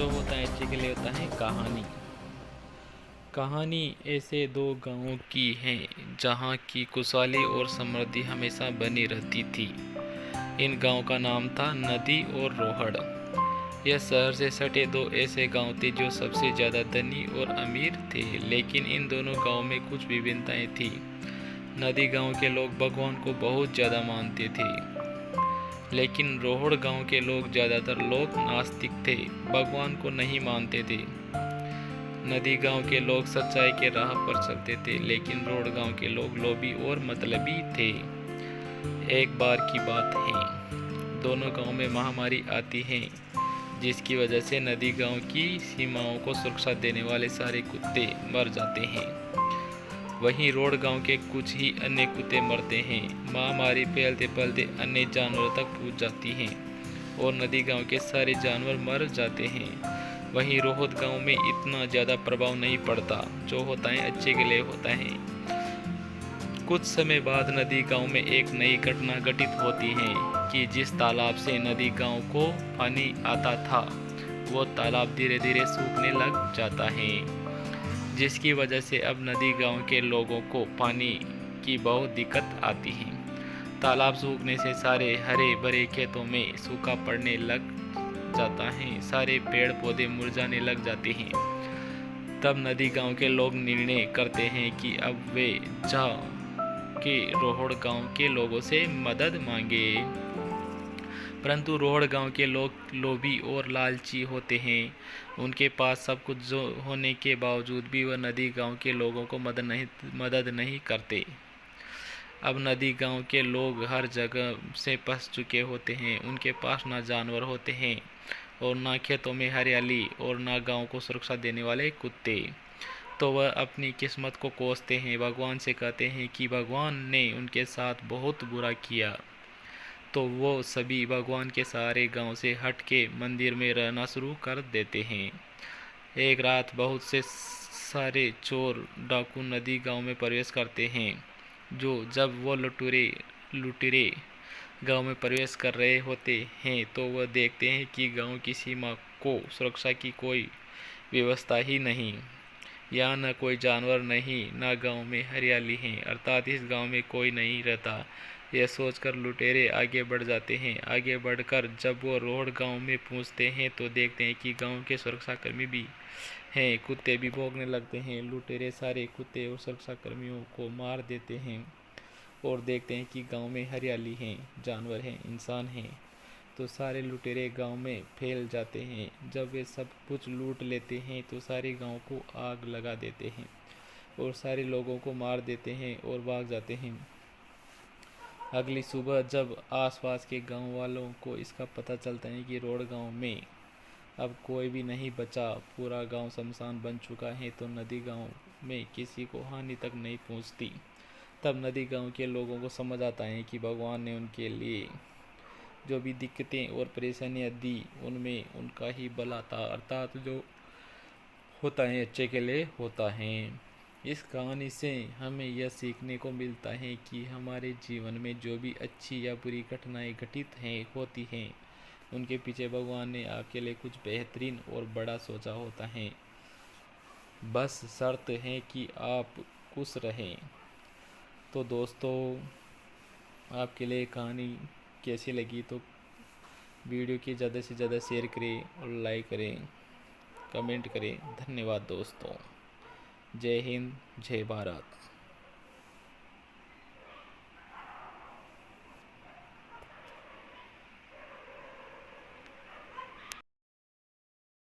जो होता है अच्छे के लिए होता है कहानी। कहानी ऐसे दो गांवों की है जहां की खुशहाली और समृद्धि हमेशा बनी रहती थी। इन गांव का नाम था नदी और रोहड़। यह शहर से सटे दो ऐसे गांव थे जो सबसे ज़्यादा धनी और अमीर थे, लेकिन इन दोनों गांव में कुछ विभिन्नताएं थी। नदी गांव के लोग भगवान को बहुत ज़्यादा मानते थे, लेकिन रोहड़ गांव के लोग ज़्यादातर लोग नास्तिक थे, भगवान को नहीं मानते थे। नदी गांव के लोग सच्चाई के राह पर चलते थे, लेकिन रोहड़ गांव के लोग लोभी और मतलबी थे। एक बार की बात है, दोनों गांव में महामारी आती है, जिसकी वजह से नदी गांव की सीमाओं को सुरक्षा देने वाले सारे कुत्ते मर जाते हैं। वहीं रोड गांव के कुछ ही अन्य कुत्ते मरते हैं। महामारी फैलते फैलते अन्य जानवरों तक पहुंच जाती है और नदी गांव के सारे जानवर मर जाते हैं। वहीं रोहत गांव में इतना ज़्यादा प्रभाव नहीं पड़ता, जो होता है अच्छे के लिए होता है। कुछ समय बाद नदी गांव में एक नई घटना घटित होती है कि जिस तालाब से नदी गांव को पानी आता था, वो तालाब धीरे धीरे सूखने लग जाता है, जिसकी वजह से अब नदी गांव के लोगों को पानी की बहुत दिक्कत आती है। तालाब सूखने से सारे हरे भरे खेतों में सूखा पड़ने लग जाता है, सारे पेड़ पौधे मुरझाने लग जाते हैं। तब नदी गांव के लोग निर्णय करते हैं कि अब वे जा के रोहड़ गांव के लोगों से मदद मांगे। परंतु रोहड़ गांव के लोग लोभी और लालची होते हैं। उनके पास सब कुछ जो होने के बावजूद भी वह नदी गांव के लोगों को मदद नहीं करते। अब नदी गांव के लोग हर जगह से फंस चुके होते हैं। उनके पास ना जानवर होते हैं और ना खेतों में हरियाली और ना गांव को सुरक्षा देने वाले कुत्ते। तो वह अपनी किस्मत को कोसते हैं, भगवान से कहते हैं कि भगवान ने उनके साथ बहुत बुरा किया। तो वो सभी भगवान के सहारे गांव से हट के मंदिर में रहना शुरू कर देते हैं। एक रात बहुत से सारे चोर डाकू नदी गांव में प्रवेश करते हैं। जब वो लुटेरे गांव में प्रवेश कर रहे होते हैं, तो वह देखते हैं कि गांव की सीमा को सुरक्षा की कोई व्यवस्था ही नहीं। यहाँ न कोई जानवर नहीं, न गांव में हरियाली है, अर्थात इस गांव में कोई नहीं रहता। यह सोचकर लुटेरे आगे बढ़ जाते हैं। आगे बढ़कर जब वो रोहड़ गांव में पहुंचते हैं, तो देखते हैं कि गांव के सुरक्षाकर्मी भी हैं। कुत्ते भी भौंकने लगते हैं। लुटेरे सारे कुत्ते और सुरक्षाकर्मियों को मार देते हैं और देखते हैं कि गांव में हरियाली है, जानवर हैं, इंसान हैं। तो सारे लुटेरे गांव में फैल जाते हैं। जब वे सब कुछ लूट लेते हैं, तो सारे गांव को आग लगा देते हैं और सारे लोगों को मार देते हैं और भाग जाते हैं। अगली सुबह जब आसपास के गांव वालों को इसका पता चलता है कि रोड गांव में अब कोई भी नहीं बचा, पूरा गांव शमशान बन चुका है, तो नदी गांव में किसी को हानि तक नहीं पहुंचती। तब नदी गांव के लोगों को समझ आता है कि भगवान ने उनके लिए जो भी दिक्कतें और परेशानियां दी, उनमें उनका ही भला था, अर्थात जो होता है अच्छे के लिए होता है। इस कहानी से हमें यह सीखने को मिलता है कि हमारे जीवन में जो भी अच्छी या बुरी घटनाएं घटित होती हैं, उनके पीछे भगवान ने आपके लिए कुछ बेहतरीन और बड़ा सोचा होता है। बस शर्त है कि आप खुश रहें। तो दोस्तों, आपके लिए कहानी कैसी लगी तो वीडियो की ज़्यादा से ज़्यादा शेयर करें और लाइक करें, कमेंट करें। धन्यवाद दोस्तों। जय हिंद, जय भारत।